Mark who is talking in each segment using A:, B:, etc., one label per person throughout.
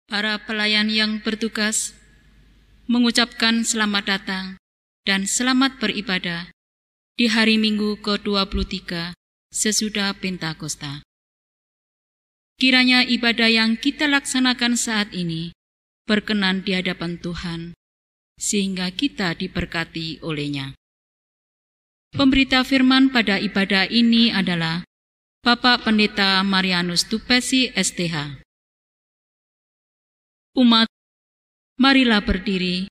A: Para pelayan yang bertugas mengucapkan selamat datang dan selamat beribadah di hari Minggu ke-23 sesudah Pentakosta. Kiranya ibadah yang kita laksanakan saat ini berkenan di hadapan Tuhan, sehingga kita diberkati oleh-Nya. Pemberita firman pada ibadah ini adalah Bapak Pendeta Marianus Tupesi STH. Umat, marilah berdiri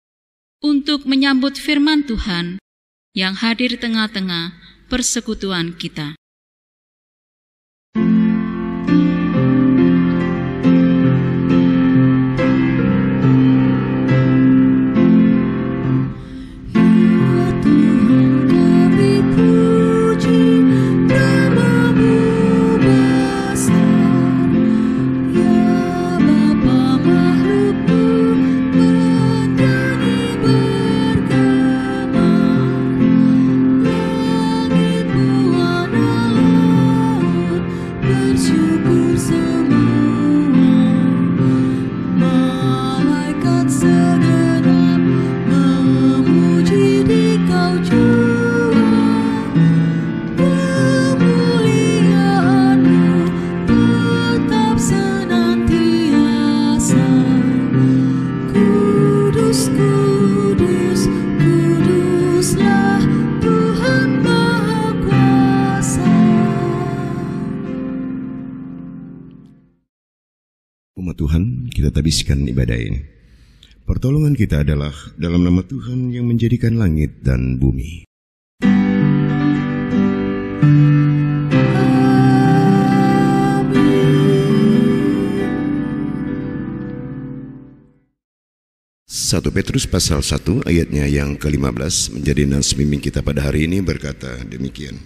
A: untuk menyambut firman Tuhan yang hadir tengah-tengah persekutuan kita.
B: Umat Tuhan, kita habiskan ibadah ini. Pertolongan kita adalah dalam nama Tuhan yang menjadikan langit dan bumi. Satu Petrus pasal 1 ayatnya yang ke-15 menjadi nas bimbing kita pada hari ini berkata demikian.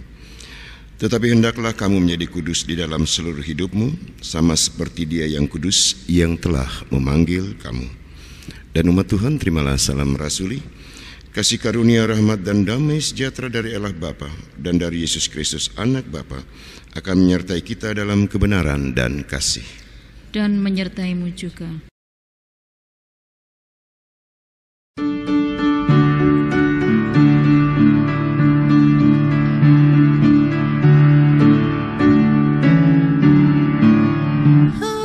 B: Tetapi hendaklah kamu menjadi kudus di dalam seluruh hidupmu, sama seperti Dia yang kudus yang telah memanggil kamu. Dan umat Tuhan, terimalah salam rasuli, kasih karunia, rahmat dan damai sejahtera dari Allah Bapa dan dari Yesus Kristus Anak Bapa akan menyertai kita dalam kebenaran dan kasih.
A: Dan menyertaimu juga.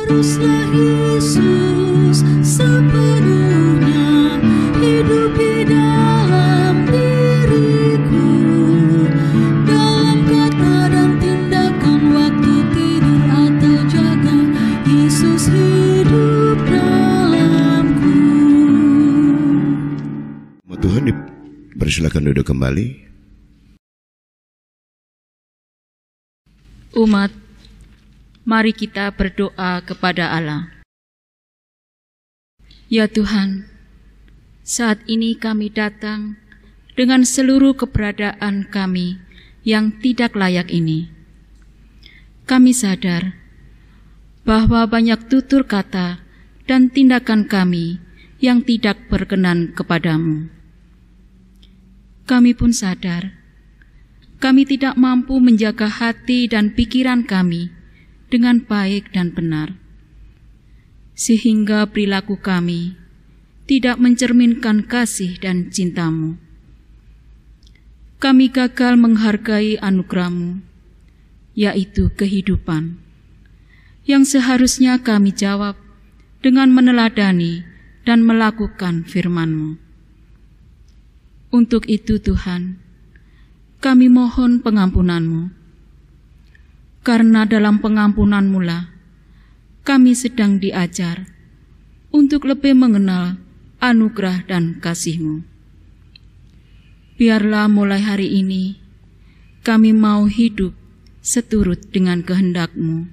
C: Haruslah Yesus sepenuhnya hidup di dalam diriku, dalam kata dan tindakan, waktu tidur atau jaga, Yesus hidup dalamku.
B: Tuhan, dipersilakan duduk kembali.
A: Umat, mari kita berdoa kepada Allah. Ya Tuhan, saat ini kami datang dengan seluruh keberadaan kami yang tidak layak ini. Kami sadar bahwa banyak tutur kata dan tindakan kami yang tidak berkenan kepadamu. Kami pun sadar kami tidak mampu menjaga hati dan pikiran kami dengan baik dan benar, sehingga perilaku kami tidak mencerminkan kasih dan cinta-Mu. Kami gagal menghargai anugerah-Mu, yaitu kehidupan, yang seharusnya kami jawab dengan meneladani dan melakukan firman-Mu. Untuk itu Tuhan, kami mohon pengampunan-Mu, karena dalam pengampunan-Mu lah kami sedang diajar untuk lebih mengenal anugerah dan kasih-Mu. Biarlah mulai hari ini kami mau hidup seturut dengan kehendak-Mu,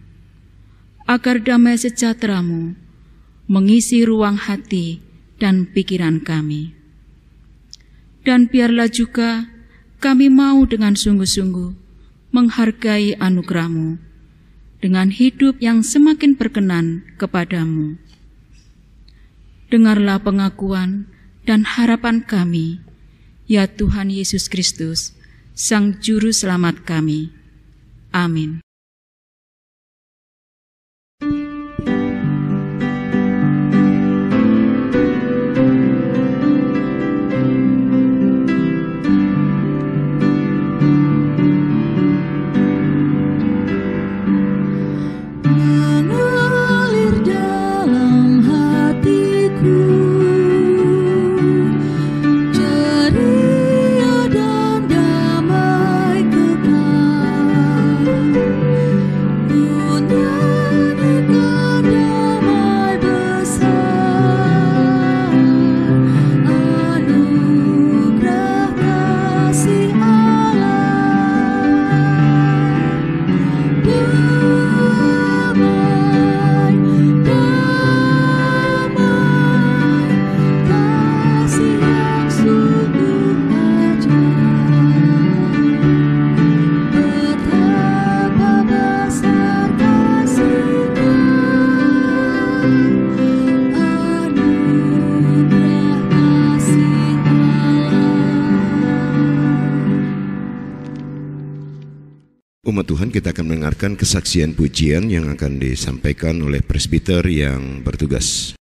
A: agar damai sejahtera-Mu mengisi ruang hati dan pikiran kami. Dan biarlah juga kami mau dengan sungguh-sungguh menghargai anugerah-Mu dengan hidup yang semakin berkenan kepada-Mu. Dengarlah pengakuan dan harapan kami, ya Tuhan Yesus Kristus, Sang Juru Selamat kami. Amin.
B: Umat Tuhan, kita akan mendengarkan kesaksian pujian yang akan disampaikan oleh presbiter yang bertugas.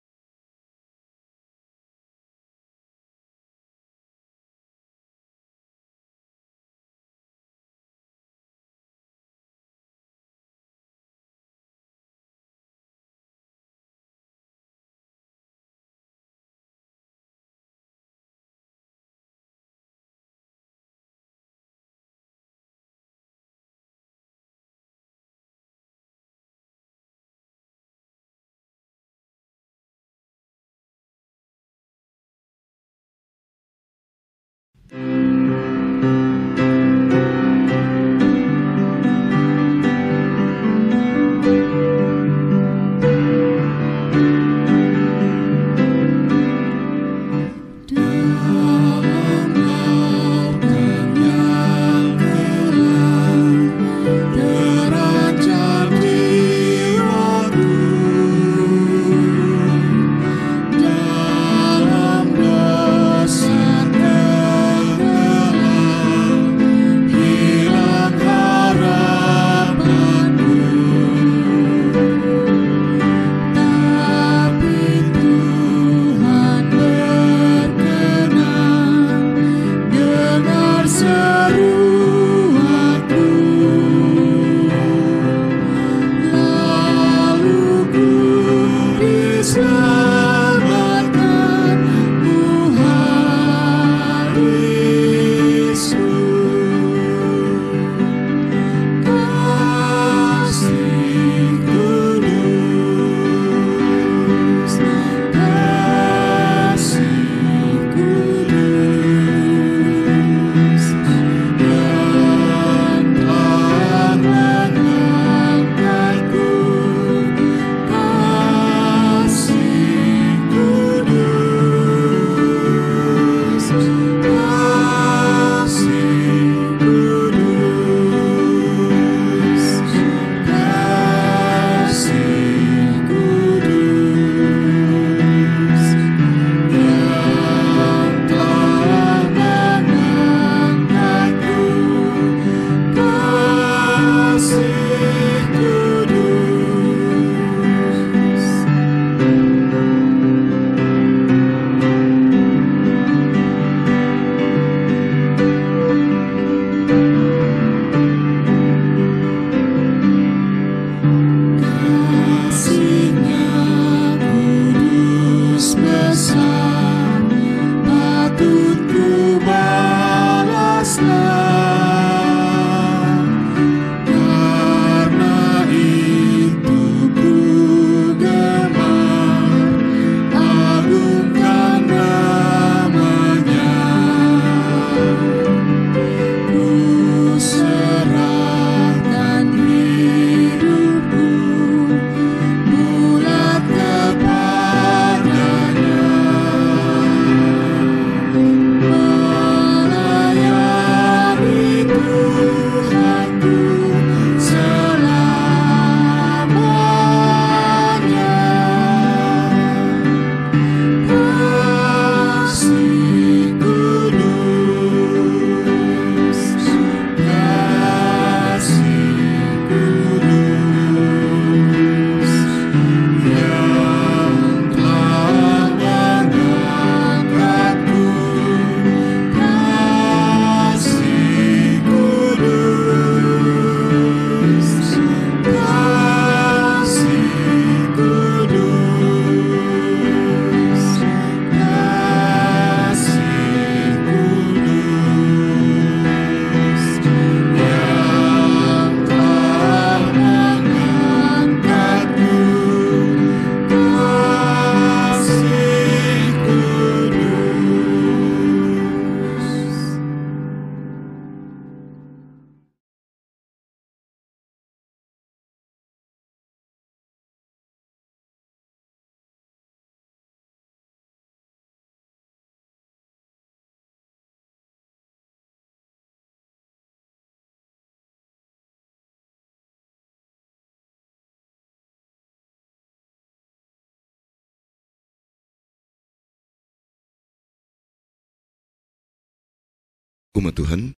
B: Umat Tuhan,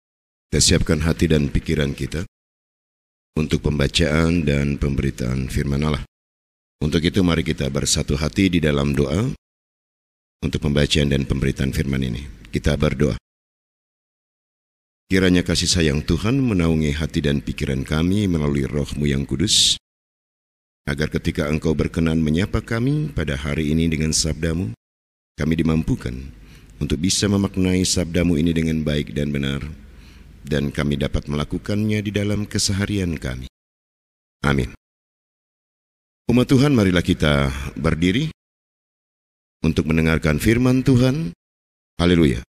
B: kita siapkan hati dan pikiran kita untuk pembacaan dan pemberitaan firman Allah. Untuk itu mari kita bersatu hati di dalam doa untuk pembacaan dan pemberitaan firman ini. Kita berdoa. Kiranya kasih sayang Tuhan menaungi hati dan pikiran kami melalui Roh-Mu yang kudus, agar ketika Engkau berkenan menyapa kami pada hari ini dengan sabda-Mu, kami dimampukan untuk bisa memaknai sabda-Mu ini dengan baik dan benar, dan kami dapat melakukannya di dalam keseharian kami. Amin. Umat Tuhan, marilah kita berdiri untuk mendengarkan firman Tuhan. Haleluya.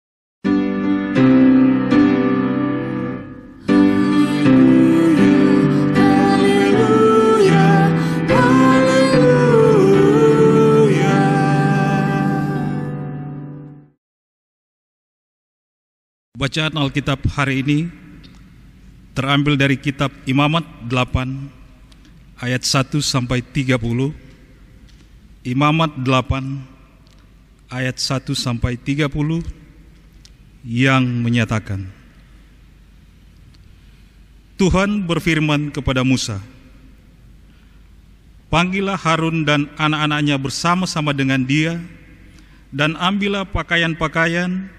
D: Bacaan Alkitab hari ini terambil dari kitab Imamat 8 ayat 1 sampai 30. Imamat 8 ayat 1 sampai 30 yang menyatakan, Tuhan berfirman kepada Musa, "Panggillah Harun dan anak-anaknya bersama-sama dengan dia, dan ambillah pakaian-pakaian,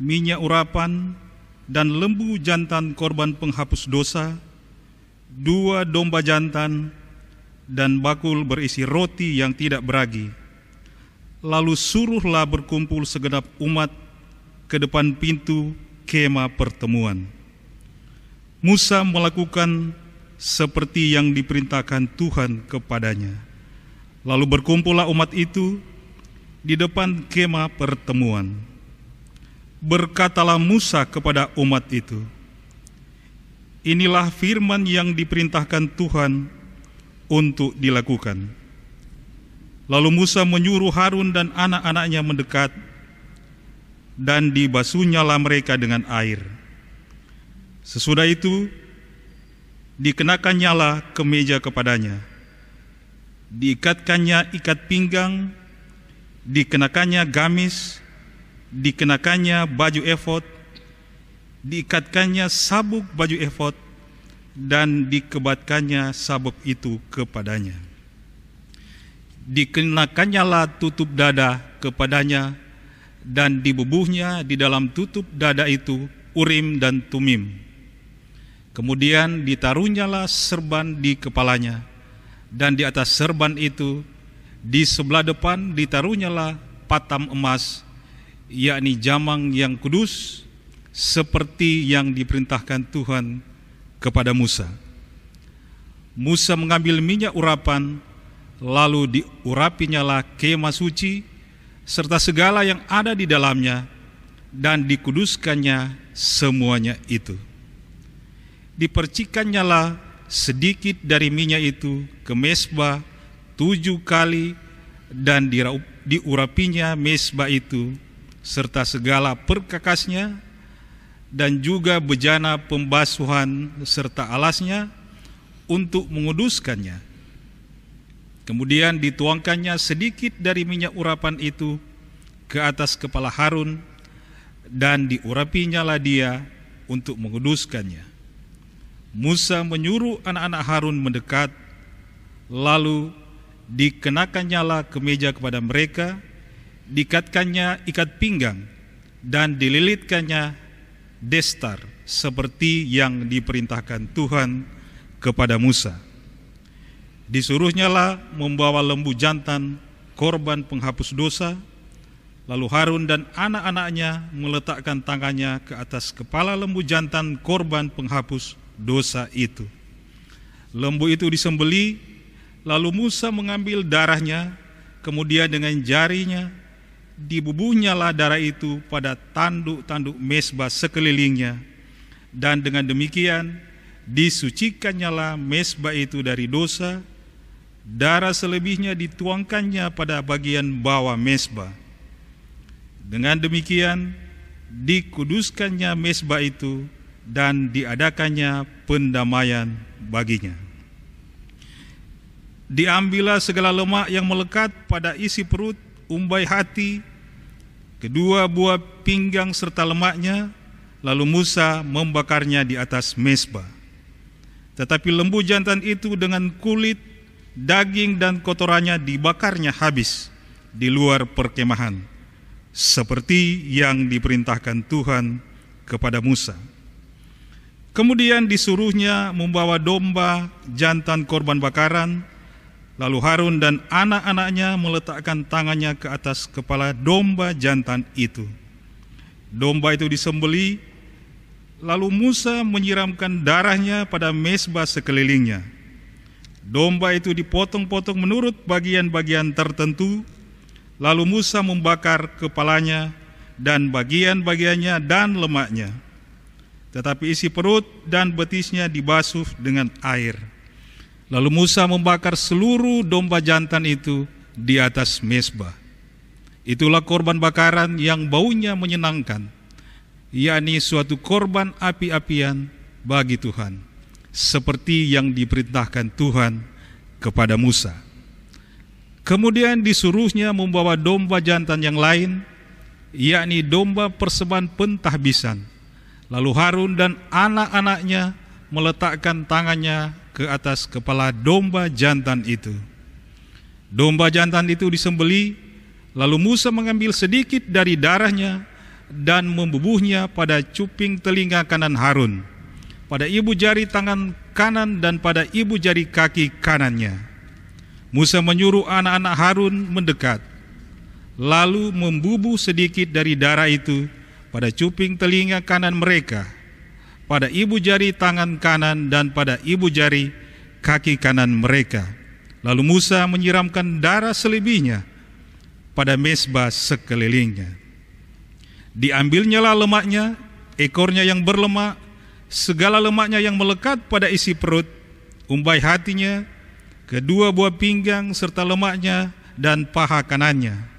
D: minyak urapan, dan lembu jantan korban penghapus dosa, 2 domba jantan, dan bakul berisi roti yang tidak beragi. Lalu suruhlah berkumpul segenap umat ke depan pintu kemah pertemuan." Musa melakukan seperti yang diperintahkan Tuhan kepadanya. Lalu berkumpullah umat itu di depan kemah pertemuan. Berkatalah Musa kepada umat itu, "Inilah firman yang diperintahkan Tuhan untuk dilakukan." Lalu Musa menyuruh Harun dan anak-anaknya mendekat, dan dibasuhnyalah mereka dengan air. Sesudah itu, dikenakannya kemeja kepadanya, diikatkannya ikat pinggang, dikenakannya gamis, dikenakannya baju efod, diikatkannya sabuk baju efod, dan dikebatkannya sabuk itu kepadanya. Dikenakannya tutup dada kepadanya, dan dibubuhnya di dalam tutup dada itu Urim dan Tumim. Kemudian ditaruhnyalah serban di kepalanya, dan di atas serban itu di sebelah depan ditaruhnyalah patam emas, yakni jamang yang kudus, seperti yang diperintahkan Tuhan kepada Musa. Musa mengambil minyak urapan, lalu diurapinyalah kemah suci, serta segala yang ada di dalamnya, dan dikuduskannya semuanya itu. Dipercikannyalah sedikit dari minyak itu ke mezbah 7 kali, dan diurapinya mezbah itu serta segala perkakasnya, dan juga bejana pembasuhan serta alasnya untuk menguduskannya. Kemudian dituangkannya sedikit dari minyak urapan itu ke atas kepala Harun, dan diurapinyalah dia untuk menguduskannya. Musa menyuruh anak-anak Harun mendekat, lalu dikenakannya kemeja kepada mereka, diikatkannya ikat pinggang, dan dililitkannya destar, seperti yang diperintahkan Tuhan kepada Musa. Disuruhnyalah membawa lembu jantan korban penghapus dosa. Lalu Harun dan anak-anaknya meletakkan tangannya ke atas kepala lembu jantan korban penghapus dosa itu. Lembu itu disembelih, lalu Musa mengambil darahnya, kemudian dengan jarinya dibubuhnyalah darah itu pada tanduk-tanduk mezbah sekelilingnya, dan dengan demikian disucikannyalah mezbah itu dari dosa. Darah selebihnya dituangkannya pada bagian bawah mezbah. Dengan demikian dikuduskannya mezbah itu, dan diadakannya pendamaian baginya. Diambillah segala lemak yang melekat pada isi perut, umbai hati, kedua buah pinggang serta lemaknya, lalu Musa membakarnya di atas mezbah. Tetapi lembu jantan itu dengan kulit, daging dan kotorannya dibakarnya habis di luar perkemahan, seperti yang diperintahkan Tuhan kepada Musa. Kemudian disuruhnya membawa domba jantan korban bakaran, lalu Harun dan anak-anaknya meletakkan tangannya ke atas kepala domba jantan itu. Domba itu disembelih, lalu Musa menyiramkan darahnya pada mezbah sekelilingnya. Domba itu dipotong-potong menurut bagian-bagian tertentu, lalu Musa membakar kepalanya dan bagian-bagiannya dan lemaknya. Tetapi isi perut dan betisnya dibasuh dengan air. Lalu Musa membakar seluruh domba jantan itu di atas mezbah. Itulah korban bakaran yang baunya menyenangkan, yakni suatu korban api-apian bagi Tuhan, seperti yang diperintahkan Tuhan kepada Musa. Kemudian disuruhnya membawa domba jantan yang lain, yakni domba persembahan pentahbisan. Lalu Harun dan anak-anaknya meletakkan tangannya ke atas kepala domba jantan itu. Domba jantan itu disembelih, lalu Musa mengambil sedikit dari darahnya dan membubuhnya pada cuping telinga kanan Harun, pada ibu jari tangan kanan dan pada ibu jari kaki kanannya. Musa menyuruh anak-anak Harun mendekat, lalu membubuh sedikit dari darah itu pada cuping telinga kanan mereka, pada ibu jari tangan kanan dan pada ibu jari kaki kanan mereka. Lalu Musa menyiramkan darah selebihnya pada mezbah sekelilingnya. Diambilnyalah lemaknya, ekornya yang berlemak, segala lemaknya yang melekat pada isi perut, umbai hatinya, kedua buah pinggang serta lemaknya dan paha kanannya.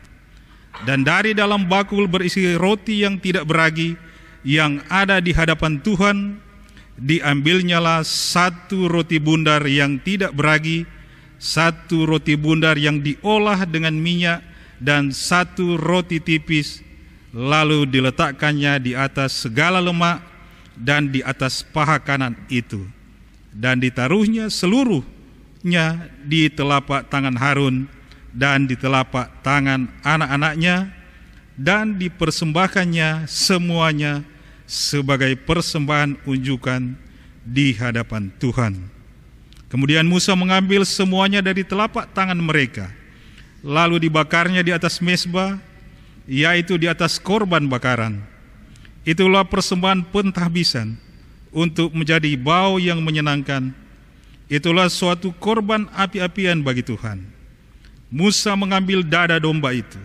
D: Dan dari dalam bakul berisi roti yang tidak beragi yang ada di hadapan Tuhan, diambilnyalah satu roti bundar yang tidak beragi, satu roti bundar yang diolah dengan minyak, dan satu roti tipis, lalu diletakkannya di atas segala lemak dan di atas paha kanan itu, dan ditaruhnya seluruhnya di telapak tangan Harun dan di telapak tangan anak-anaknya, dan dipersembahkannya semuanya sebagai persembahan unjukan di hadapan Tuhan. Kemudian Musa mengambil semuanya dari telapak tangan mereka, lalu dibakarnya di atas mezbah, yaitu di atas korban bakaran. Itulah persembahan pentahbisan untuk menjadi bau yang menyenangkan. Itulah suatu korban api-apian bagi Tuhan. Musa mengambil dada domba itu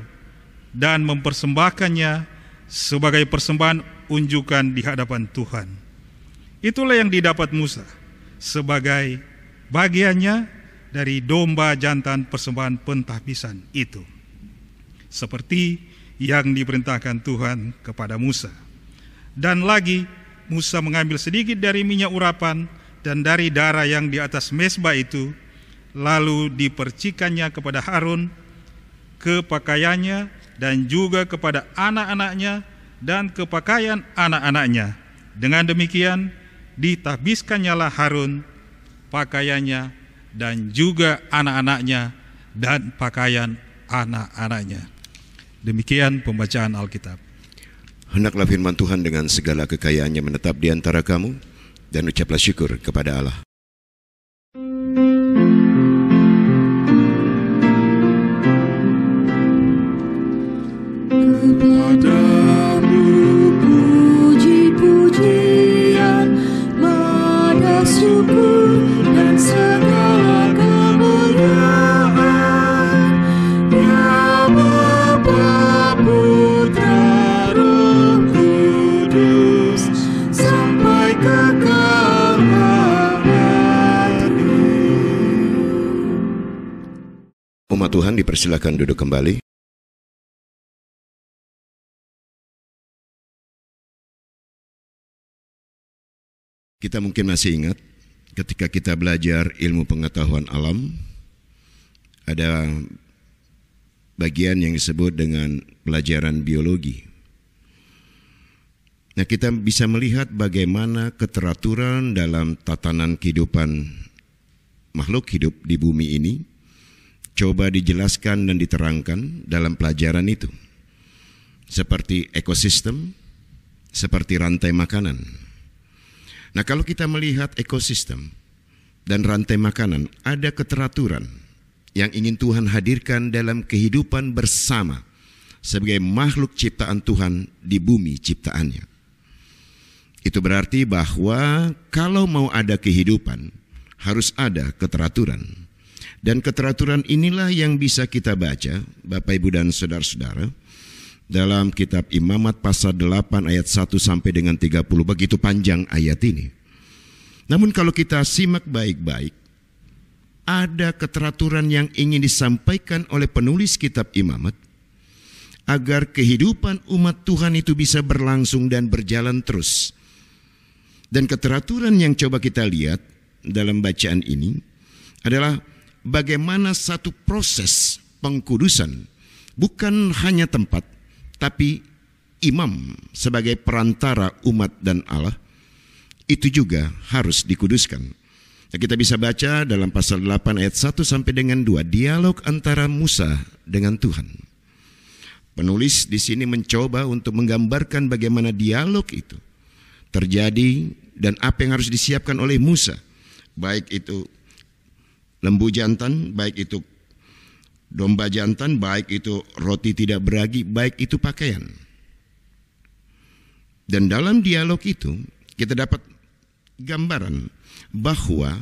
D: dan mempersembahkannya sebagai persembahan unjukan di hadapan Tuhan. Itulah yang didapat Musa sebagai bagiannya dari domba jantan persembahan pentahbisan itu, seperti yang diperintahkan Tuhan kepada Musa. Dan lagi Musa mengambil sedikit dari minyak urapan dan dari darah yang di atas mezbah itu, lalu dipercikannya kepada Harun, ke pakaiannya, dan juga kepada anak-anaknya dan ke pakaian anak-anaknya. Dengan demikian ditahbiskannyalah Harun, pakaiannya, dan juga anak-anaknya dan pakaian anak-anaknya. Demikian pembacaan Alkitab.
B: Hendaklah firman Tuhan dengan segala kekayaannya menetap di antara kamu, dan ucaplah syukur kepada Allah.
C: Kepadamu puji-pujian, nada syukur dan segala kemuliaan, ya Bapa, Putra, Roh Kudus, sampai kekal abadi.
B: Umat Tuhan dipersilakan duduk kembali. Kita mungkin masih ingat ketika kita belajar ilmu pengetahuan alam, ada bagian yang disebut dengan pelajaran biologi. Nah, kita bisa melihat bagaimana keteraturan dalam tatanan kehidupan makhluk hidup di bumi ini coba dijelaskan dan diterangkan dalam pelajaran itu. Seperti ekosistem, seperti rantai makanan. Nah, kalau kita melihat ekosistem dan rantai makanan, ada keteraturan yang ingin Tuhan hadirkan dalam kehidupan bersama sebagai makhluk ciptaan Tuhan di bumi ciptaannya. Itu berarti bahwa kalau mau ada kehidupan, harus ada keteraturan. Dan keteraturan inilah yang bisa kita baca, Bapak, Ibu, dan saudara-saudara, dalam kitab Imamat pasal 8 ayat 1 sampai dengan 30, begitu panjang ayat ini. Namun kalau kita simak baik-baik, ada keteraturan yang ingin disampaikan oleh penulis kitab Imamat, agar kehidupan umat Tuhan itu bisa berlangsung dan berjalan terus. Dan keteraturan yang coba kita lihat dalam bacaan ini adalah bagaimana satu proses pengkudusan, bukan hanya tempat, tapi imam sebagai perantara umat dan Allah, itu juga harus dikuduskan. Nah, kita bisa baca dalam pasal 8 ayat 1 sampai dengan 2, dialog antara Musa dengan Tuhan. Penulis di sini mencoba untuk menggambarkan bagaimana dialog itu terjadi dan apa yang harus disiapkan oleh Musa, baik itu lembu jantan, baik itu domba jantan, baik itu roti tidak beragi, baik itu pakaian. Dan dalam dialog itu kita dapat gambaran bahwa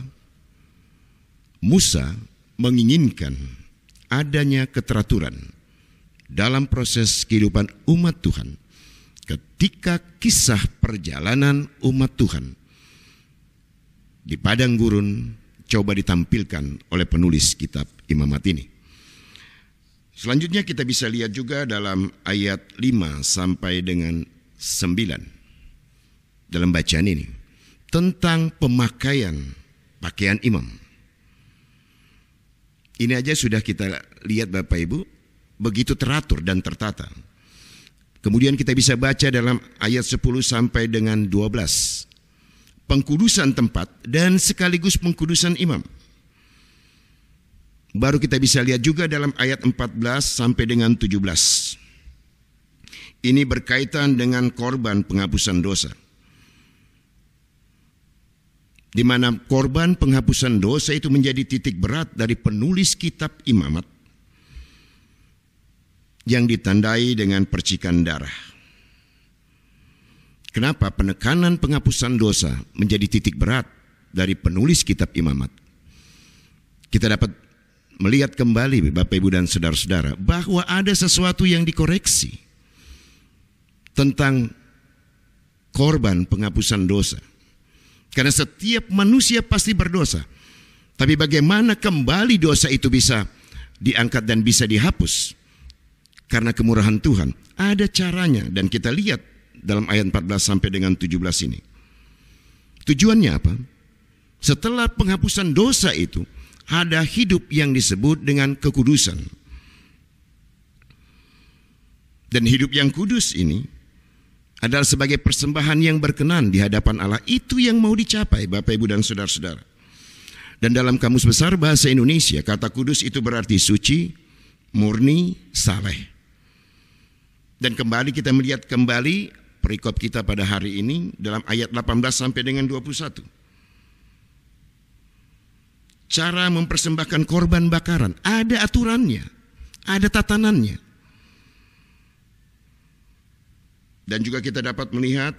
B: Musa menginginkan adanya keteraturan dalam proses kehidupan umat Tuhan. Ketika kisah perjalanan umat Tuhan di padang gurun coba ditampilkan oleh penulis kitab Imamat ini. Selanjutnya kita bisa lihat juga dalam ayat 5 sampai dengan 9 dalam bacaan ini tentang pemakaian pakaian imam. Ini aja sudah kita lihat Bapak Ibu, begitu teratur dan tertata. Kemudian kita bisa baca dalam ayat 10 sampai dengan 12. Pengkudusan tempat dan sekaligus pengkudusan imam. Baru kita bisa lihat juga dalam ayat 14 sampai dengan 17. Ini berkaitan dengan korban penghapusan dosa. Di mana korban penghapusan dosa itu menjadi titik berat dari penulis kitab Imamat, yang ditandai dengan percikan darah. Kenapa penekanan penghapusan dosa menjadi titik berat dari penulis kitab Imamat? Kita dapat melihat kembali Bapak, Ibu, dan saudara-saudara bahwa ada sesuatu yang dikoreksi tentang korban penghapusan dosa. Karena setiap manusia pasti berdosa. Tapi bagaimana kembali dosa itu bisa diangkat dan bisa dihapus? Karena kemurahan Tuhan, ada caranya dan kita lihat dalam ayat 14 sampai dengan 17 ini. Tujuannya apa? Setelah penghapusan dosa itu, ada hidup yang disebut dengan kekudusan. Dan hidup yang kudus ini adalah sebagai persembahan yang berkenan di hadapan Allah. Itu yang mau dicapai Bapak, Ibu, dan saudara-saudara. Dan dalam Kamus Besar Bahasa Indonesia, kata kudus itu berarti suci, murni, saleh. Dan kembali kita melihat kembali perikop kita pada hari ini dalam ayat 18 sampai dengan 21. Cara mempersembahkan korban bakaran, ada aturannya, ada tatanannya. Dan juga kita dapat melihat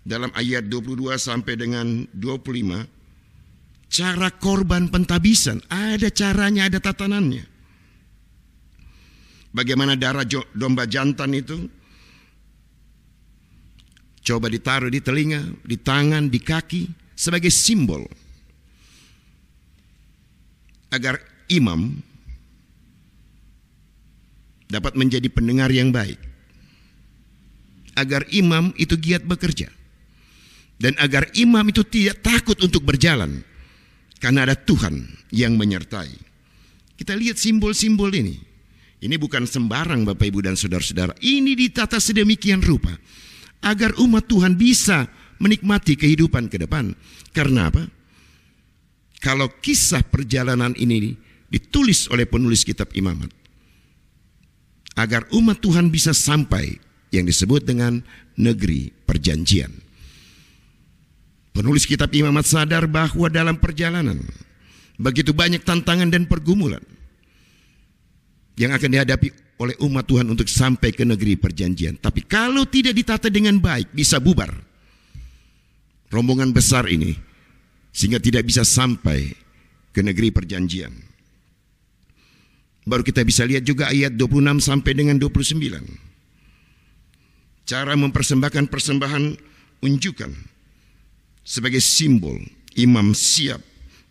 B: dalam ayat 22 sampai dengan 25, cara korban pentabisan, ada caranya, ada tatanannya. Bagaimana darah domba jantan itu coba ditaruh di telinga, di tangan, di kaki sebagai simbol agar imam dapat menjadi pendengar yang baik, agar imam itu giat bekerja, dan agar imam itu tidak takut untuk berjalan karena ada Tuhan yang menyertai. Kita lihat simbol-simbol ini. Ini bukan sembarang Bapak, Ibu, dan saudara-saudara. Ini ditata sedemikian rupa agar umat Tuhan bisa menikmati kehidupan ke depan. Karena apa? Kalau kisah perjalanan ini ditulis oleh penulis kitab Imamat, agar umat Tuhan bisa sampai yang disebut dengan negeri perjanjian. Penulis kitab Imamat sadar bahwa dalam perjalanan begitu banyak tantangan dan pergumulan yang akan dihadapi oleh umat Tuhan untuk sampai ke negeri perjanjian. Tapi kalau tidak ditata dengan baik, bisa bubar rombongan besar ini, sehingga tidak bisa sampai ke negeri perjanjian. Baru kita bisa lihat juga ayat 26 sampai dengan 29. Cara mempersembahkan persembahan unjukan sebagai simbol imam siap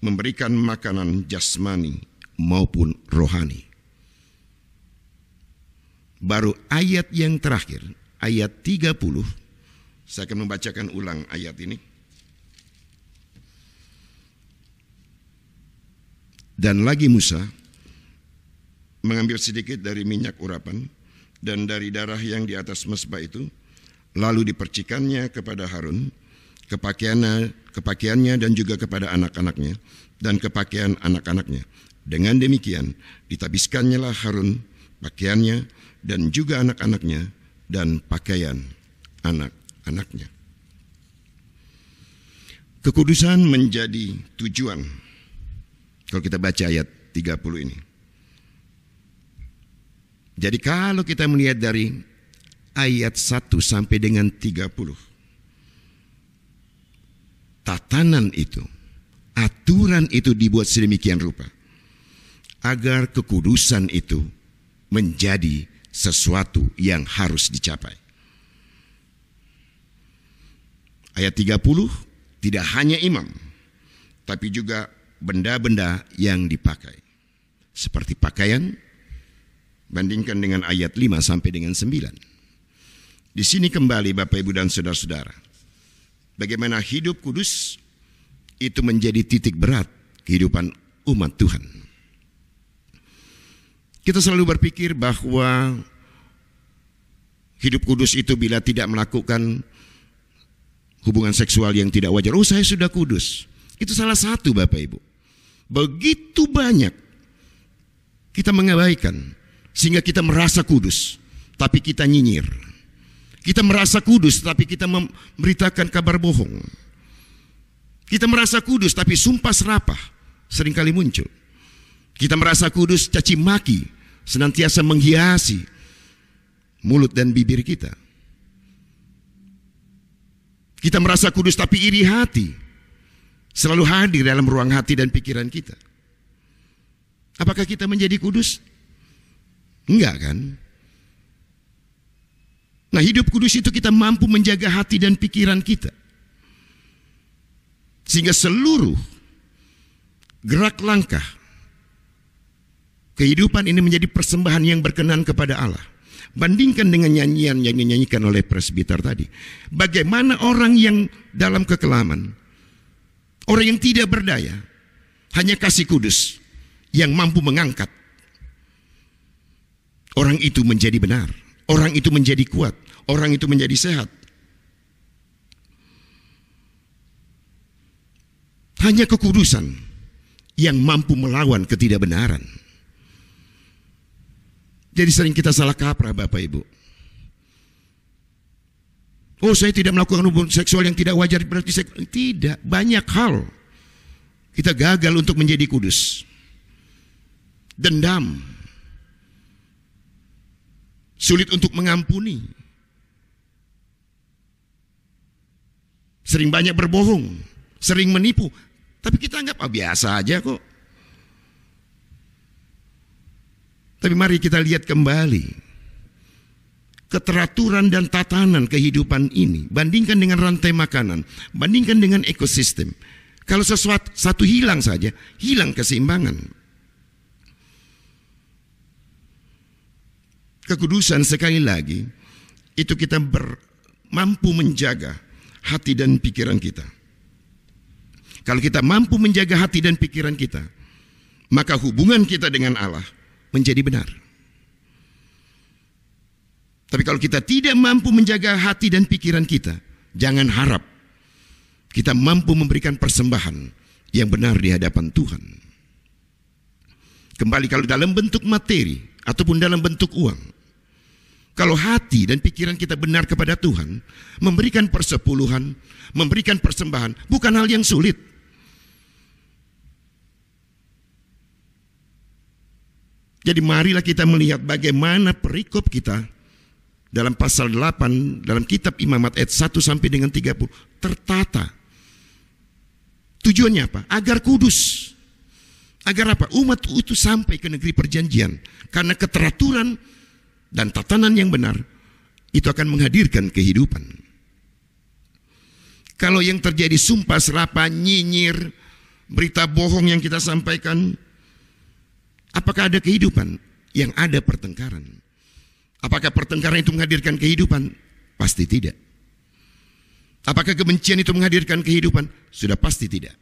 B: memberikan makanan jasmani maupun rohani. Baru ayat yang terakhir, ayat 30, saya akan membacakan ulang ayat ini. Dan lagi Musa mengambil sedikit dari minyak urapan dan dari darah yang di atas mezbah itu, lalu dipercikannya kepada Harun, kepakaiannya dan juga kepada anak-anaknya dan kepakaian anak-anaknya. Dengan demikian ditabiskannya lah Harun pakaiannya dan juga anak-anaknya dan pakaian anak-anaknya. Kekudusan menjadi tujuan. Kalau kita baca ayat 30 ini. Jadi kalau kita melihat dari ayat 1 sampai dengan 30, tatanan itu, aturan itu dibuat sedemikian rupa agar kekudusan itu menjadi sesuatu yang harus dicapai. Ayat 30, tidak hanya imam, tapi juga benda-benda yang dipakai. Seperti pakaian, bandingkan dengan ayat 5 sampai dengan 9. Di sini kembali Bapak Ibu dan saudara-saudara, bagaimana hidup kudus itu menjadi titik berat kehidupan umat Tuhan. Kita selalu berpikir bahwa hidup kudus itu bila tidak melakukan hubungan seksual yang tidak wajar. Oh, saya sudah kudus. Itu salah satu Bapak Ibu. Begitu banyak kita mengabaikan sehingga kita merasa kudus, tapi kita nyinyir. Kita merasa kudus, tapi kita memberitakan kabar bohong. Kita merasa kudus, tapi sumpah serapah seringkali muncul. Kita merasa kudus, caci maki senantiasa menghiasi mulut dan bibir kita. Kita merasa kudus, tapi iri hati selalu hadir dalam ruang hati dan pikiran kita. Apakah kita menjadi kudus? Enggak kan? Nah, hidup kudus itu kita mampu menjaga hati dan pikiran kita, sehingga seluruh gerak langkah kehidupan ini menjadi persembahan yang berkenan kepada Allah. Bandingkan dengan nyanyian yang dinyanyikan oleh presbiter tadi. Bagaimana orang yang dalam kekelaman, orang yang tidak berdaya, hanya kasih kudus yang mampu mengangkat. Orang itu menjadi benar, orang itu menjadi kuat, orang itu menjadi sehat. Hanya kekudusan yang mampu melawan ketidakbenaran. Jadi sering kita salah kaprah Bapak Ibu. Oh, saya tidak melakukan hubungan seksual yang tidak wajar, berarti saya tidak. Banyak hal kita gagal untuk menjadi kudus. Dendam, sulit untuk mengampuni, sering banyak berbohong, sering menipu. Tapi kita anggap biasa aja kok. Tapi mari kita lihat kembali keteraturan dan tatanan kehidupan ini. Bandingkan dengan rantai makanan, bandingkan dengan ekosistem. Kalau sesuatu satu hilang saja, hilang keseimbangan. Kekudusan sekali lagi itu kita mampu menjaga hati dan pikiran kita. Kalau kita mampu menjaga hati dan pikiran kita, maka hubungan kita dengan Allah menjadi benar. Tapi kalau kita tidak mampu menjaga hati dan pikiran kita, jangan harap kita mampu memberikan persembahan yang benar di hadapan Tuhan. Kembali kalau dalam bentuk materi ataupun dalam bentuk uang, kalau hati dan pikiran kita benar kepada Tuhan, memberikan persepuluhan, memberikan persembahan bukan hal yang sulit. Jadi marilah kita melihat bagaimana perikop kita dalam pasal 8 dalam kitab Imamat ayat 1 sampai dengan 30 tertata. Tujuannya apa? Agar kudus. Agar apa? Umat itu sampai ke negeri perjanjian. Karena keteraturan dan tatanan yang benar itu akan menghadirkan kehidupan. Kalau yang terjadi sumpah serapah, nyinyir, berita bohong yang kita sampaikan, apakah ada kehidupan? Yang ada pertengkaran. Apakah pertengkaran itu menghadirkan kehidupan? Pasti tidak. Apakah kebencian itu menghadirkan kehidupan? Sudah pasti tidak.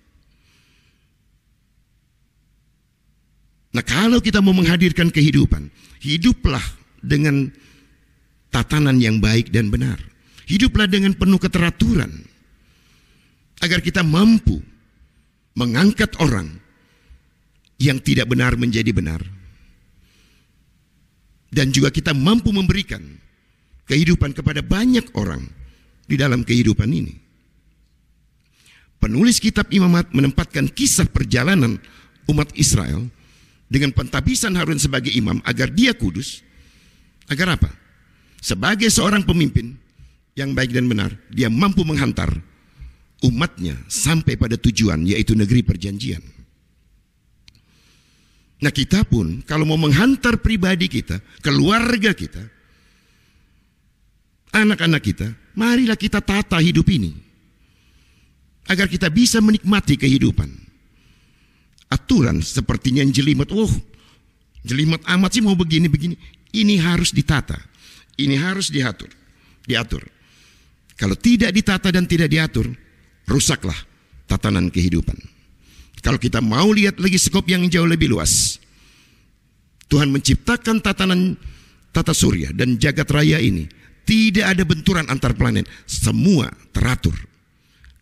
B: Nah, kalau kita mau menghadirkan kehidupan, hiduplah dengan tatanan yang baik dan benar. Hiduplah dengan penuh keteraturan. Agar kita mampu mengangkat orang yang tidak benar menjadi benar. Dan juga kita mampu memberikan kehidupan kepada banyak orang di dalam kehidupan ini. Penulis kitab Imamat menempatkan kisah perjalanan umat Israel dengan pentabisan Harun sebagai imam agar dia kudus. Agar apa? Sebagai seorang pemimpin yang baik dan benar, dia mampu menghantar umatnya sampai pada tujuan, yaitu negeri perjanjian. Nah, kita pun kalau mau menghantar pribadi kita, keluarga kita, anak-anak kita, marilah kita tata hidup ini agar kita bisa menikmati kehidupan. Aturan sepertinya yang jelimet, jelimet amat sih mau begini-begini. Ini harus ditata, ini harus diatur. Kalau tidak ditata dan tidak diatur, rusaklah tatanan kehidupan. Kalau kita mau lihat lagi skop yang jauh lebih luas, Tuhan menciptakan tatanan tata surya dan jagat raya ini. Tidak ada benturan antar planet, semua teratur.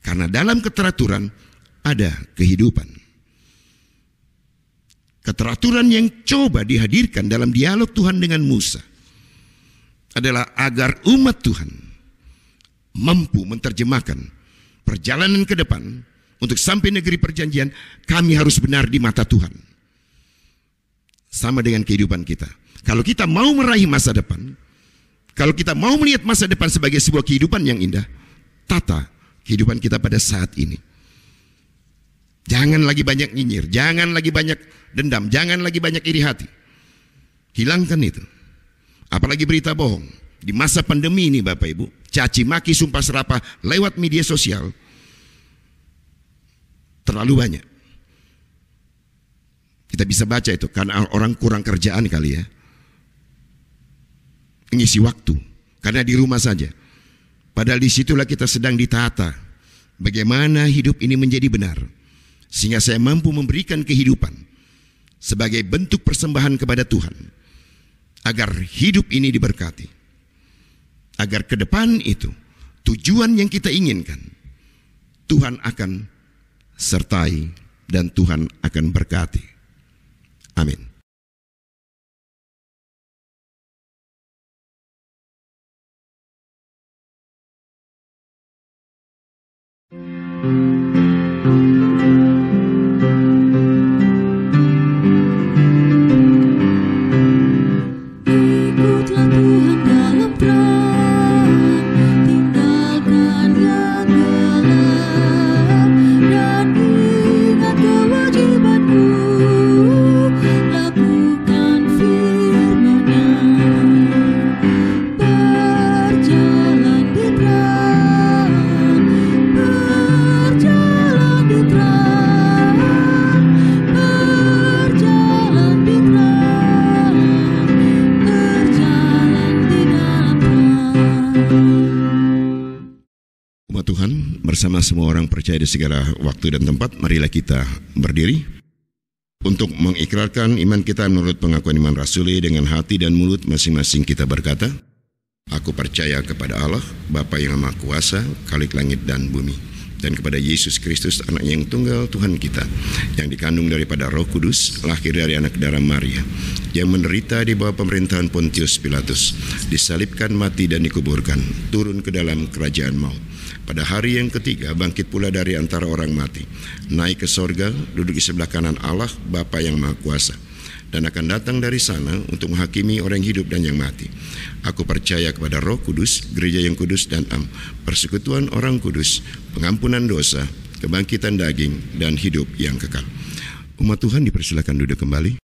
B: Karena dalam keteraturan ada kehidupan. Keteraturan yang coba dihadirkan dalam dialog Tuhan dengan Musa adalah agar umat Tuhan mampu menerjemahkan perjalanan ke depan. Untuk sampai negeri perjanjian, kami harus benar di mata Tuhan. Sama dengan kehidupan kita. Kalau kita mau meraih masa depan, kalau kita mau melihat masa depan sebagai sebuah kehidupan yang indah, tata kehidupan kita pada saat ini. Jangan lagi banyak nyinyir, jangan lagi banyak dendam, jangan lagi banyak iri hati. Hilangkan itu. Apalagi berita bohong. Di masa pandemi ini Bapak Ibu, caci maki sumpah serapah lewat media sosial terlalu banyak. Kita bisa baca itu karena orang kurang kerjaan kali ya. Mengisi waktu karena di rumah saja. Padahal disitulah kita sedang ditata bagaimana hidup ini menjadi benar, sehingga saya mampu memberikan kehidupan sebagai bentuk persembahan kepada Tuhan, agar hidup ini diberkati, agar ke depan itu tujuan yang kita inginkan Tuhan akan sertai dan Tuhan akan berkati. Amin.
C: Ikutlah Tuhan dalam terang, tinggalkan yang gelap, dan ingat kewajibanmu, lakukan firman-Nya. Berjalan di terang, berjalan di terang, berjalan di terang, berjalan di dalam terang.
B: Umat Tuhan, bersama semua orang percaya di segala waktu dan tempat, marilah kita berdiri untuk mengikrarkan iman kita menurut pengakuan iman rasuli. Dengan hati dan mulut masing-masing kita berkata, Aku percaya kepada Allah, Bapa yang Maha Kuasa, Khalik langit dan bumi, dan kepada Yesus Kristus, Anak yang tunggal Tuhan kita, yang dikandung daripada Roh Kudus, lahir dari anak darah Maria, yang menderita di bawah pemerintahan Pontius Pilatus, disalibkan, mati dan dikuburkan, turun ke dalam kerajaan maut. Pada hari yang ketiga bangkit pula dari antara orang mati, naik ke sorga, duduk di sebelah kanan Allah, Bapa yang Maha Kuasa, dan akan datang dari sana untuk menghakimi orang yang hidup dan yang mati. Aku percaya kepada Roh Kudus, gereja yang kudus dan am, persekutuan orang kudus, pengampunan dosa, kebangkitan daging, dan hidup yang kekal. Umat Tuhan dipersilakan duduk kembali.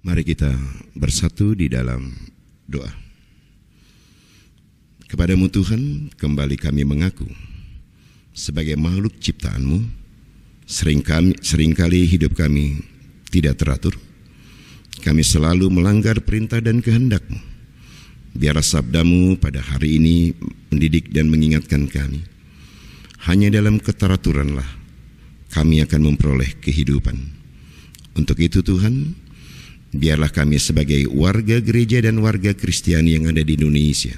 B: Mari kita bersatu di dalam doa. Kepadamu Tuhan, kembali kami mengaku, sebagai makhluk ciptaan-Mu, seringkali hidup kami tidak teratur. Kami selalu melanggar perintah dan kehendak-Mu. Biarlah sabda-Mu pada hari ini mendidik dan mengingatkan kami. Hanya dalam keteraturanlah kami akan memperoleh kehidupan. Untuk itu Tuhan, biarlah kami sebagai warga gereja dan warga Kristiani yang ada di Indonesia,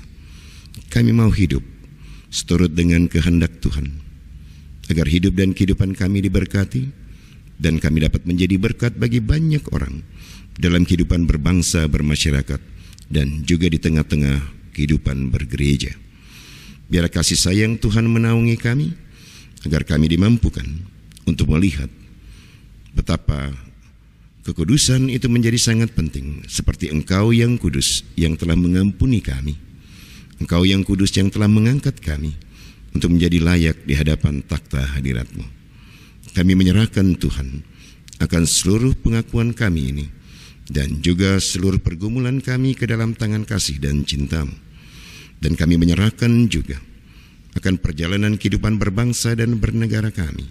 B: kami mau hidup seturut dengan kehendak Tuhan, agar hidup dan kehidupan kami diberkati, dan kami dapat menjadi berkat bagi banyak orang dalam kehidupan berbangsa, bermasyarakat, dan juga di tengah-tengah kehidupan bergereja. Biarlah kasih sayang Tuhan menaungi kami, agar kami dimampukan untuk melihat betapa kekudusan itu menjadi sangat penting, seperti Engkau yang kudus yang telah mengampuni kami. Engkau yang kudus yang telah mengangkat kami untuk menjadi layak di hadapan takhta hadirat-Mu. Kami menyerahkan Tuhan akan seluruh pengakuan kami ini, dan juga seluruh pergumulan kami ke dalam tangan kasih dan cinta-Mu. Dan kami menyerahkan juga akan perjalanan kehidupan berbangsa dan bernegara kami.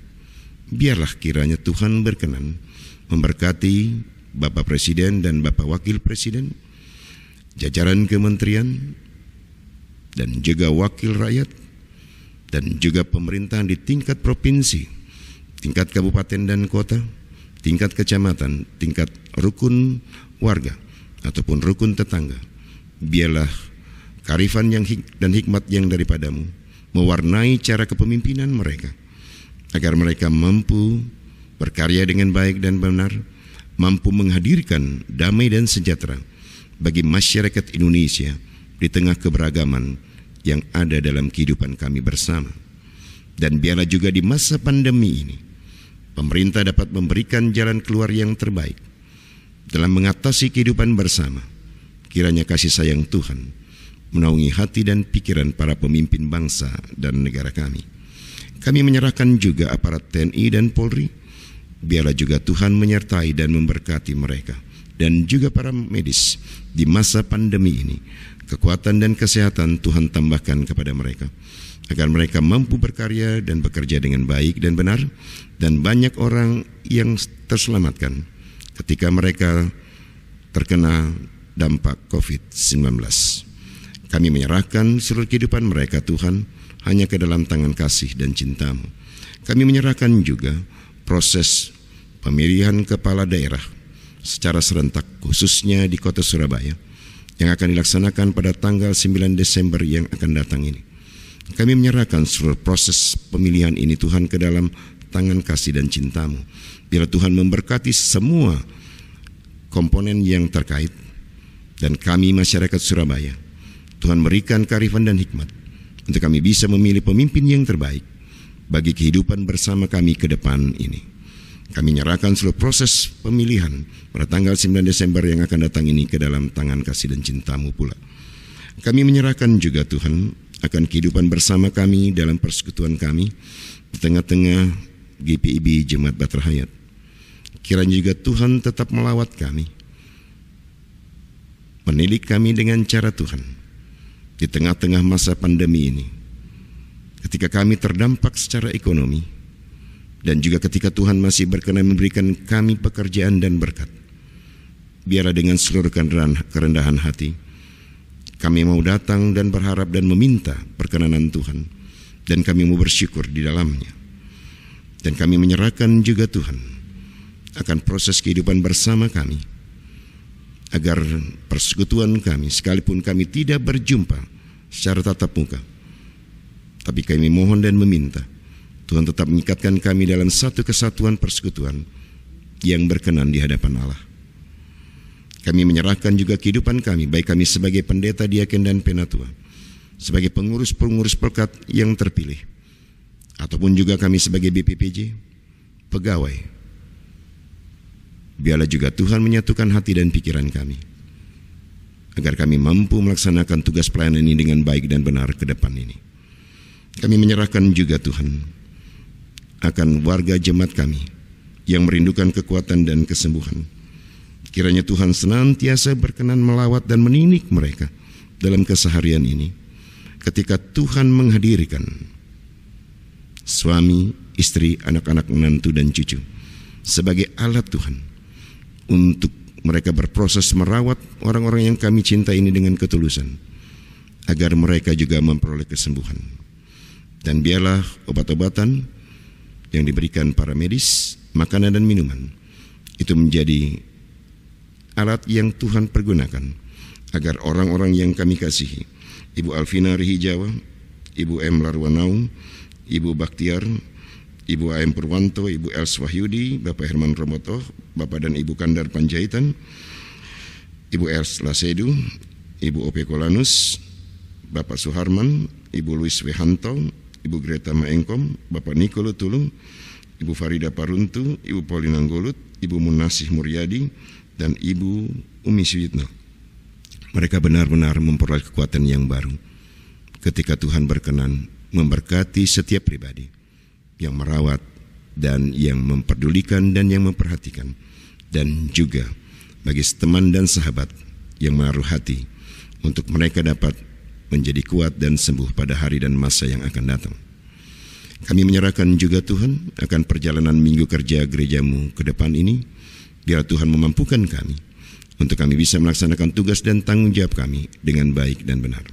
B: Biarlah kiranya Tuhan berkenan memberkati Bapak Presiden dan Bapak Wakil Presiden, jajaran kementerian, dan juga wakil rakyat, dan juga pemerintahan di tingkat provinsi, tingkat kabupaten dan kota, tingkat kecamatan, tingkat rukun warga, ataupun rukun tetangga. Biarlah kearifan dan hikmat yang daripada-Mu mewarnai cara kepemimpinan mereka, agar mereka mampu berkarya dengan baik dan benar, mampu menghadirkan damai dan sejahtera bagi masyarakat Indonesia di tengah keberagaman yang ada dalam kehidupan kami bersama. Dan biarlah juga di masa pandemi ini, pemerintah dapat memberikan jalan keluar yang terbaik dalam mengatasi kehidupan bersama. Kiranya kasih sayang Tuhan menaungi hati dan pikiran para pemimpin bangsa dan negara kami. Kami menyerahkan juga aparat TNI dan Polri. Biarlah juga Tuhan menyertai dan memberkati mereka, dan juga para medis di masa pandemi ini. Kekuatan dan kesehatan Tuhan tambahkan kepada mereka, agar mereka mampu berkarya dan bekerja dengan baik dan benar, dan banyak orang yang terselamatkan ketika mereka terkena dampak COVID-19. Kami menyerahkan seluruh kehidupan mereka Tuhan hanya ke dalam tangan kasih dan cinta-Mu. Kami menyerahkan juga proses pemilihan kepala daerah secara serentak, khususnya di kota Surabaya, yang akan dilaksanakan pada tanggal 9 Desember yang akan datang ini. Kami menyerahkan seluruh proses pemilihan ini Tuhan ke dalam tangan kasih dan cinta-Mu. Biarlah Tuhan memberkati semua komponen yang terkait, dan kami masyarakat Surabaya, Tuhan berikan kearifan dan hikmat untuk kami bisa memilih pemimpin yang terbaik bagi kehidupan bersama kami ke depan ini. Kami menyerahkan seluruh proses pemilihan pada tanggal 9 Desember yang akan datang ini ke dalam tangan kasih dan cinta-Mu pula. Kami menyerahkan juga Tuhan akan kehidupan bersama kami dalam persekutuan kami di tengah-tengah GPIB Jemaat Bahtera Hayat. Kiranya juga Tuhan tetap melawat kami, mendidik kami dengan cara Tuhan di tengah-tengah masa pandemi ini, ketika kami terdampak secara ekonomi, dan juga ketika Tuhan masih berkenan memberikan kami pekerjaan dan berkat. Biarlah dengan seluruh kerendahan hati, kami mau datang dan berharap dan meminta perkenanan Tuhan, dan kami mau bersyukur di dalamnya. Dan kami menyerahkan juga Tuhan akan proses kehidupan bersama kami, agar persekutuan kami, sekalipun kami tidak berjumpa secara tatap muka, tapi kami mohon dan meminta Tuhan tetap mengikatkan kami dalam satu kesatuan persekutuan yang berkenan di hadapan Allah. Kami menyerahkan juga kehidupan kami, baik kami sebagai pendeta, diaken, dan penatua, sebagai pengurus-pengurus pekat yang terpilih, ataupun juga kami sebagai BPPJ, pegawai. Biarlah juga Tuhan menyatukan hati dan pikiran kami, agar kami mampu melaksanakan tugas pelayanan ini dengan baik dan benar ke depan ini. Kami menyerahkan juga Tuhan akan warga jemaat kami yang merindukan kekuatan dan kesembuhan. Kiranya Tuhan senantiasa berkenan melawat dan meninik mereka dalam keseharian ini, ketika Tuhan menghadirkan suami, istri, anak-anak, menantu, dan cucu sebagai alat Tuhan untuk mereka berproses merawat orang-orang yang kami cintai ini dengan ketulusan, agar mereka juga memperoleh kesembuhan. Dan biarlah obat-obatan yang diberikan para medis, makanan dan minuman, itu menjadi alat yang Tuhan pergunakan agar orang-orang yang kami kasihi, Ibu Alvina Rihijawa, Ibu M. Larwanau, Ibu Baktiar, Ibu A.M. Purwanto, Ibu Els Wahyudi, Bapak Herman Romoto, Bapak dan Ibu Kandar Panjaitan, Ibu Els Lasedu, Ibu O.P. Kolanus, Bapak Suharman, Ibu Luis Wehanto, Ibu Greta Maengkom, Bapak Nikolo Tulung, Ibu Farida Paruntu, Ibu Paulina Nggolut, Ibu Munasih Muryadi, dan Ibu Umi Suyitno. Mereka benar-benar memperoleh kekuatan yang baru ketika Tuhan berkenan memberkati setiap pribadi yang merawat dan yang memperdulikan dan yang memperhatikan, dan juga bagi teman dan sahabat yang menaruh hati untuk mereka dapat menjadi kuat dan sembuh pada hari dan masa yang akan datang. Kami menyerahkan juga Tuhan akan perjalanan minggu kerja gerejamu ke depan ini. Biar Tuhan memampukan kami untuk kami bisa melaksanakan tugas dan tanggung jawab kami dengan baik dan benar.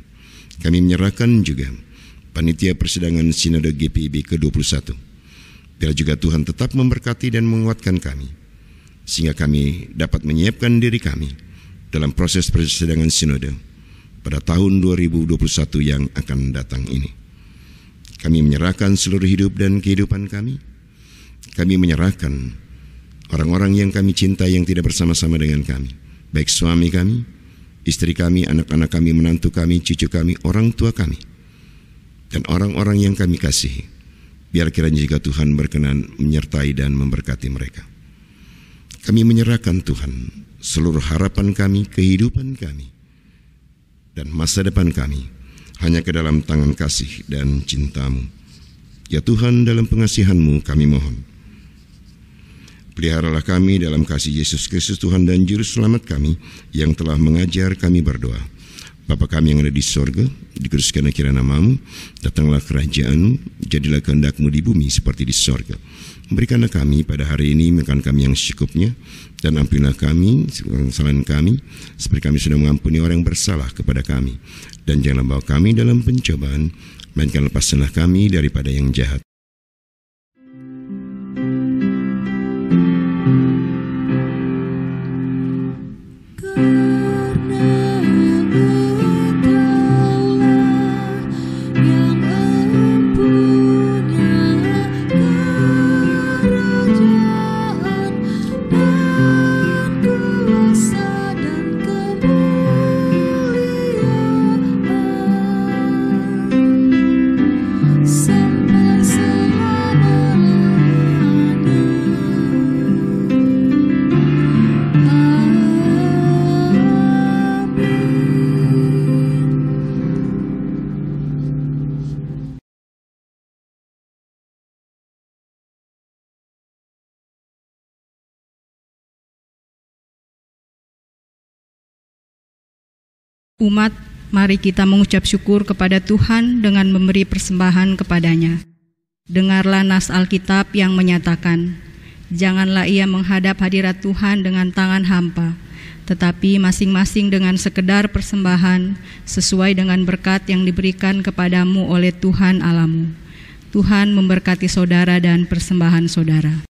B: Kami menyerahkan juga panitia persidangan Sinode GPIB ke-21. Biar juga Tuhan tetap memberkati dan menguatkan kami, sehingga kami dapat menyiapkan diri kami dalam proses persidangan Sinode pada tahun 2021 yang akan datang ini. Kami menyerahkan seluruh hidup dan kehidupan kami. Kami menyerahkan orang-orang yang kami cintai yang tidak bersama-sama dengan kami, baik suami kami, istri kami, anak-anak kami, menantu kami, cucu kami, orang tua kami, dan orang-orang yang kami kasihi. Biar kiranya juga Tuhan berkenan menyertai dan memberkati mereka. Kami menyerahkan Tuhan seluruh harapan kami, kehidupan kami, dan masa depan kami hanya ke dalam tangan kasih dan cinta-Mu. Ya Tuhan, dalam pengasihan-Mu kami mohon, peliharalah kami dalam kasih Yesus Kristus Tuhan dan Juru Selamat kami, yang telah mengajar kami berdoa. Bapa kami yang ada di sorga, dikuduskanlah kiranya nama-Mu, datanglah kerajaan-Mu, jadilah kehendak-Mu di bumi seperti di sorga. Berikanlah kami pada hari ini makan kami yang secukupnya, dan ampunilah kami kesalahan kami, seperti kami sudah mengampuni orang yang bersalah kepada kami. Dan janganlah bawa kami dalam pencobaan, melainkan lepaskanlah kami daripada yang jahat.
E: Umat, mari kita mengucap syukur kepada Tuhan dengan memberi persembahan kepadanya. Dengarlah nas Alkitab yang menyatakan, janganlah ia menghadap hadirat Tuhan dengan tangan hampa, tetapi masing-masing dengan sekedar persembahan sesuai dengan berkat yang diberikan kepadamu oleh Tuhan Allahmu. Tuhan memberkati saudara dan persembahan saudara.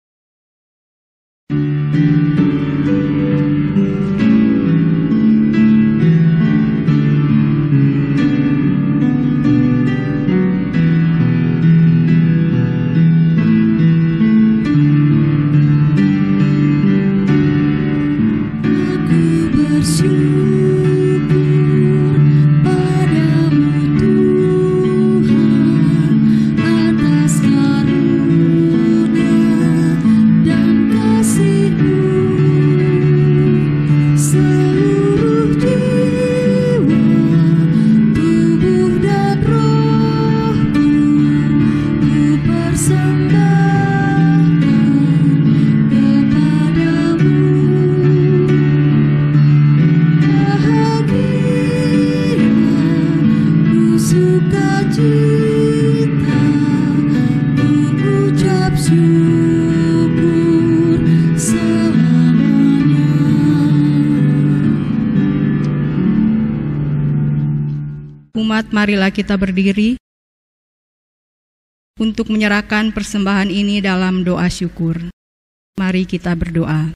E: Umat, marilah kita berdiri untuk menyerahkan persembahan ini dalam doa syukur. Mari kita berdoa.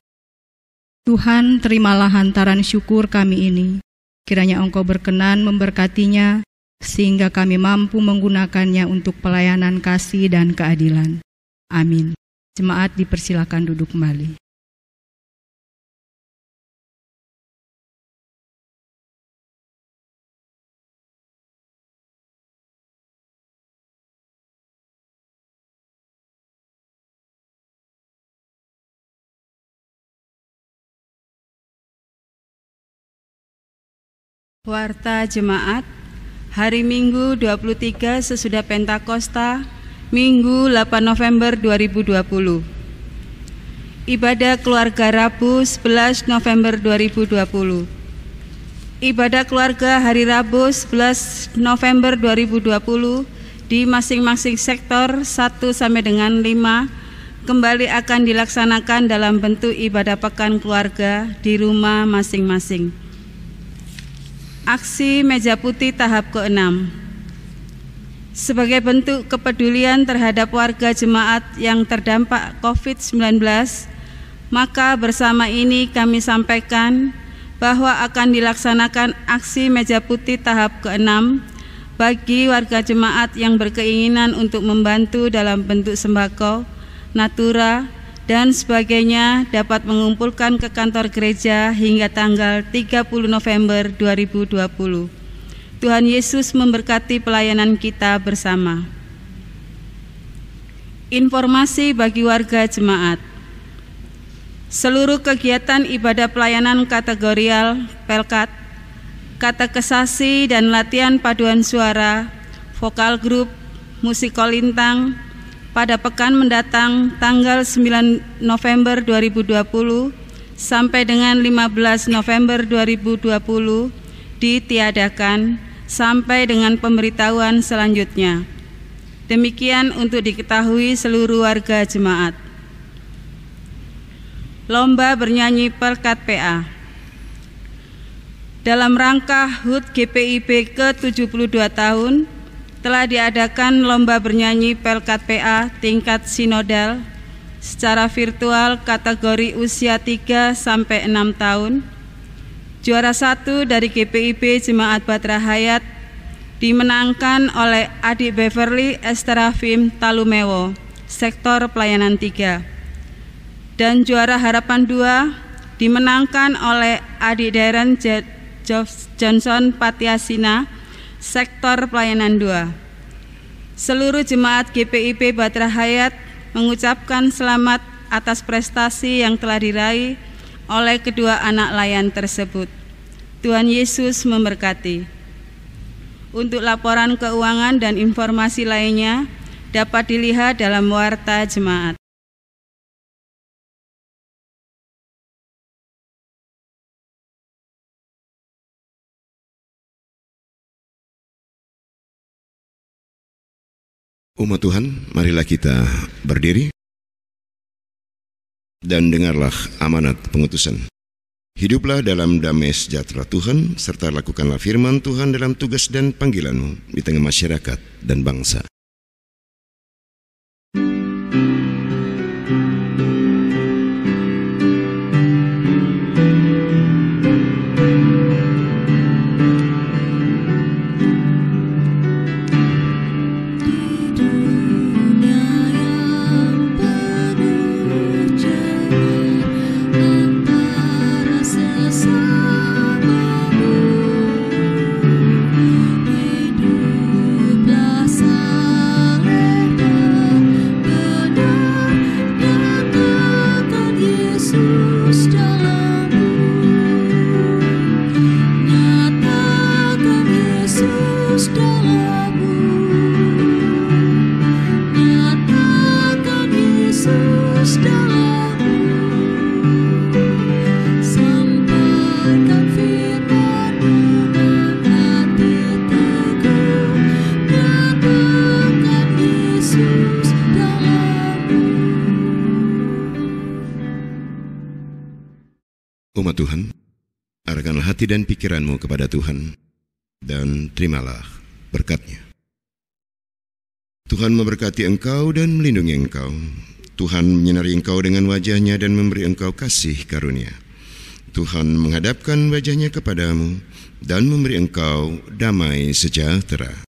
E: Tuhan, terimalah hantaran syukur kami ini. Kiranya Engkau berkenan memberkatinya, sehingga kami mampu menggunakannya untuk pelayanan kasih dan keadilan. Amin. Jemaat dipersilakan duduk kembali.
F: Warta Jemaat, hari Minggu 23 sesudah Pentakosta, Minggu 8 November 2020. Ibadah keluarga Rabu 11 November 2020. Ibadah keluarga hari Rabu 11 November 2020 di masing-masing sektor 1 sampai dengan 5 kembali akan dilaksanakan dalam bentuk ibadah pekan keluarga di rumah masing-masing. Aksi Meja Putih tahap ke-6. Sebagai bentuk kepedulian terhadap warga jemaat yang terdampak COVID-19, maka bersama ini kami sampaikan bahwa akan dilaksanakan aksi Meja Putih tahap ke-6 bagi warga jemaat yang berkeinginan untuk membantu dalam bentuk sembako, natura, dan sebagainya dapat mengumpulkan ke kantor gereja hingga tanggal 30 November 2020. Tuhan Yesus memberkati pelayanan kita bersama. Informasi bagi warga jemaat. Seluruh kegiatan ibadah pelayanan kategorial, pelkat, katekesasi dan latihan paduan suara, vokal grup, musikolintang, pada pekan mendatang tanggal 9 November 2020 sampai dengan 15 November 2020 ditiadakan sampai dengan pemberitahuan selanjutnya. Demikian untuk diketahui seluruh warga jemaat. Lomba bernyanyi Pelkat PA. Dalam rangka HUT GPIB ke-72 tahun, telah diadakan lomba bernyanyi Pelkat PA tingkat sinodal secara virtual kategori usia 3 sampai 6 tahun. Juara 1 dari GPIB Jemaat Batra Hayat dimenangkan oleh Adik Beverly Esterafim Talumewo, sektor pelayanan 3. Dan juara harapan 2 dimenangkan oleh Adik Darren Johnson Patiasina, sektor pelayanan 2. Seluruh jemaat GPIB Batra Hayat mengucapkan selamat atas prestasi yang telah diraih oleh kedua anak layan tersebut. Tuhan Yesus memberkati. Untuk laporan keuangan dan informasi lainnya dapat dilihat dalam Warta Jemaat.
B: Umat Tuhan, marilah kita berdiri dan dengarlah amanat pengutusan. Hiduplah dalam damai sejahtera Tuhan, serta lakukanlah firman Tuhan dalam tugas dan panggilanmu di tengah masyarakat dan bangsa. Tuhan, arahkanlah hati dan pikiranmu kepada Tuhan, dan terimalah berkat-Nya. Tuhan memberkati engkau dan melindungi engkau. Tuhan menyinari engkau dengan wajah-Nya dan memberi engkau kasih karunia. Tuhan menghadapkan wajah-Nya kepadamu dan memberi engkau damai sejahtera.